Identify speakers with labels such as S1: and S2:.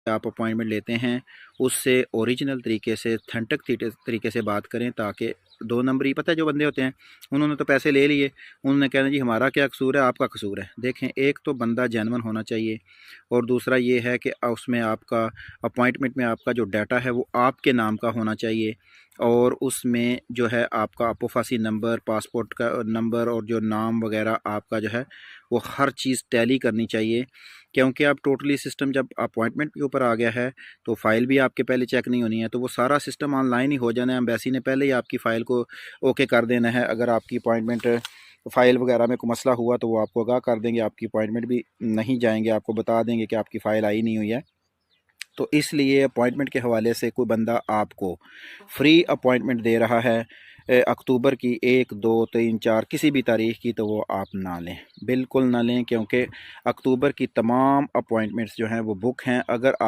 S1: आप अपॉइंटमेंट लेते हैं उससे ओरिजिनल तरीके से ऑथेंटिक तरीके से बात करें, ताकि 2 नंबरी पता है जो बंदे होते हैं, उन्होंने तो पैसे ले लिए, उन्होंने कहना जी हमारा क्या कसूर है, आपका कसूर है। देखें, एक तो बंदा जेन्युइन होना चाहिए, और दूसरा ये है कि उसमें आपका अपॉइंटमेंट में आपका जो डाटा है वो आपके नाम का होना चाहिए, और उसमें जो है आपका अपोफासी नंबर, पासपोर्ट का नंबर और जो नाम वगैरह आपका जो है वो हर चीज़ टैली करनी चाहिए। क्योंकि अब टोटली सिस्टम जब अपॉइंटमेंट के ऊपर आ गया है तो फ़ाइल भी आपके पहले चेक नहीं होनी है, तो वो सारा सिस्टम ऑनलाइन ही हो जाना है। एम्बेसी ने पहले ही आपकी फ़ाइल को ओके कर देना है। अगर आपकी अपॉइंटमेंट फ़ाइल वगैरह में कोई मसला हुआ तो वो आपको आगाह कर देंगे, आपकी अपॉइंटमेंट भी नहीं जाएंगे, आपको बता देंगे कि आपकी फ़ाइल आई नहीं हुई है। तो इसलिए अपॉइंटमेंट के हवाले से कोई बंदा आपको फ्री अपॉइंटमेंट दे रहा है अक्टूबर की 1, 2, 3, 4 किसी भी तारीख की, तो वो आप ना लें, बिल्कुल ना लें, क्योंकि अक्टूबर की तमाम अपॉइंटमेंट्स जो हैं वो बुक हैं। अगर आप